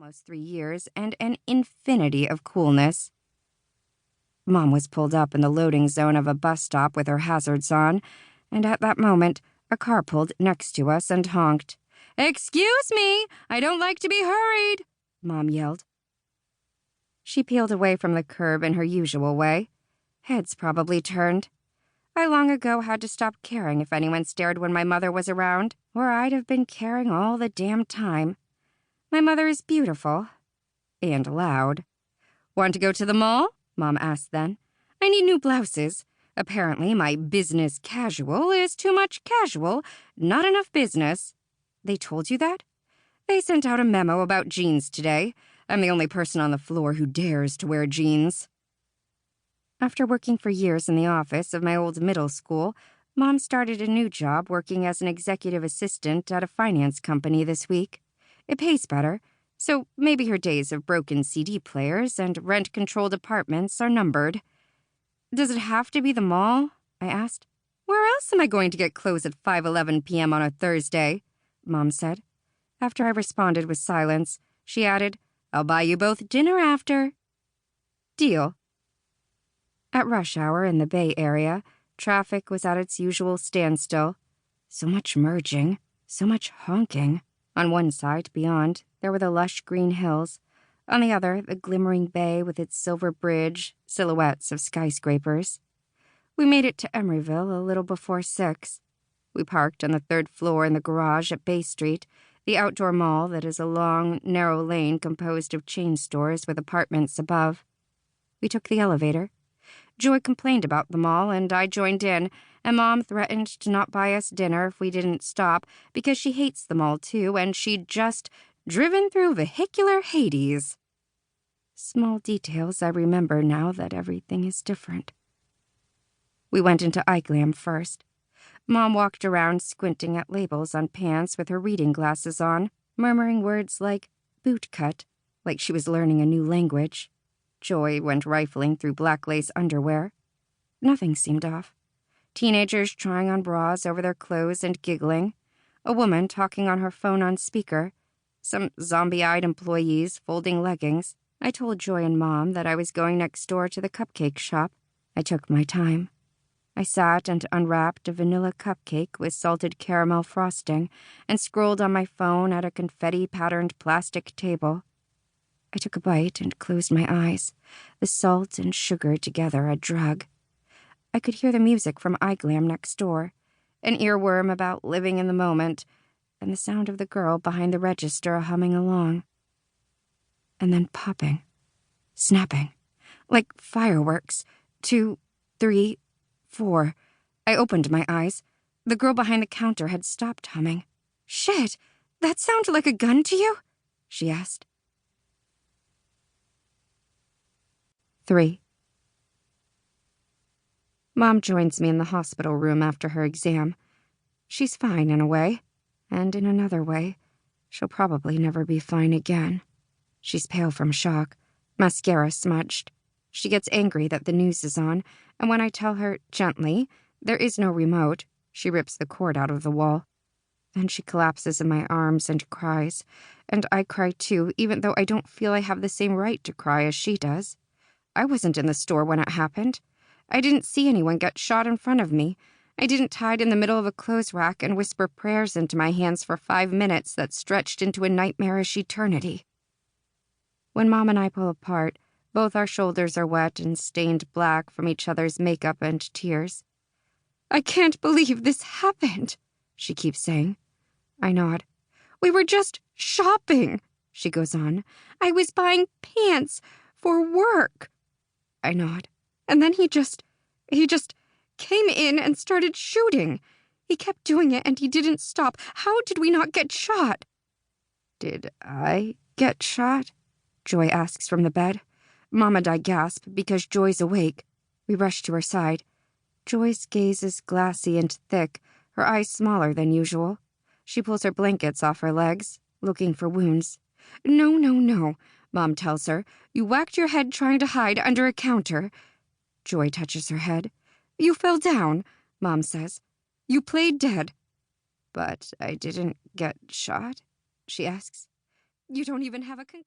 almost 3 years and an infinity of coolness. Mom was pulled up in the loading zone of a bus stop with her hazards on, and at that moment, a car pulled next to us and honked. "Excuse me! I don't like to be hurried!" Mom yelled. She peeled away from the curb in her usual way. Heads probably turned. I long ago had to stop caring if anyone stared when my mother was around, or I'd have been caring all the damn time. My mother is beautiful. And loud. "Want to go to the mall?" Mom asked then. "I need new blouses. Apparently my business casual is too much casual, not enough business." "They told you that?" "They sent out a memo about jeans today. I'm the only person on the floor who dares to wear jeans." After working for years in the office of my old middle school, Mom started a new job working as an executive assistant at a finance company this week. It pays better, so maybe her days of broken CD players and rent-controlled apartments are numbered. "Does it have to be the mall?" I asked. "Where else am I going to get clothes at 5:11 p.m. on a Thursday?" Mom said. After I responded with silence, she added, "I'll buy you both dinner after." Deal. At rush hour in the Bay Area, traffic was at its usual standstill. So much merging, so much honking. On one side, beyond, there were the lush green hills. On the other, the glimmering bay with its silver bridge, silhouettes of skyscrapers. We made it to Emeryville a little before 6. We parked on the 3rd floor in the garage at Bay Street, the outdoor mall that is a long, narrow lane composed of chain stores with apartments above. We took the elevator. Joy complained about the mall, and I joined in, and Mom threatened to not buy us dinner if we didn't stop because she hates the mall too, and she'd just driven through vehicular Hades. Small details I remember now that everything is different. We went into acclaimed first. Mom walked around squinting at labels on pants with her reading glasses on, murmuring words like bootcut, like she was learning a new language. Joy went rifling through black lace underwear. Nothing seemed off. Teenagers trying on bras over their clothes and giggling. A woman talking on her phone on speaker. Some zombie-eyed employees folding leggings. I told Joy and Mom that I was going next door to the cupcake shop. I took my time. I sat and unwrapped a vanilla cupcake with salted caramel frosting and scrolled on my phone at a confetti-patterned plastic table. I took a bite and closed my eyes, the salt and sugar together a drug. I could hear the music from acclaimed next door, an earworm about living in the moment, and the sound of the girl behind the register humming along. And then popping, snapping, like fireworks. 2, 3, 4. I opened my eyes. The girl behind the counter had stopped humming. "Shit, that sounded like a gun to you?" she asked. 3. Mom joins me in the hospital room after her exam. She's fine in a way, and in another way, she'll probably never be fine again. She's pale from shock, mascara smudged. She gets angry that the news is on, and when I tell her, gently, there is no remote, she rips the cord out of the wall. Then she collapses in my arms and cries, and I cry too, even though I don't feel I have the same right to cry as she does. I wasn't in the store when it happened. I didn't see anyone get shot in front of me. I didn't hide in the middle of a clothes rack and whisper prayers into my hands for 5 minutes that stretched into a nightmarish eternity. When Mom and I pull apart, both our shoulders are wet and stained black from each other's makeup and tears. "I can't believe this happened," she keeps saying. I nod. "We were just shopping," she goes on. "I was buying pants for work." I nod. "And then he just came in and started shooting. He kept doing it and he didn't stop. How did we not get shot?" "Did I get shot?" Joy asks from the bed. Mom and I gasp because Joy's awake. We rush to her side. Joy's gaze is glassy and thick, her eyes smaller than usual. She pulls her blankets off her legs, looking for wounds. No, Mom tells her. "You whacked your head trying to hide under a counter." Joy touches her head. "You fell down," Mom says. "You played dead." "But I didn't get shot?" she asks. "You don't even have a concussion."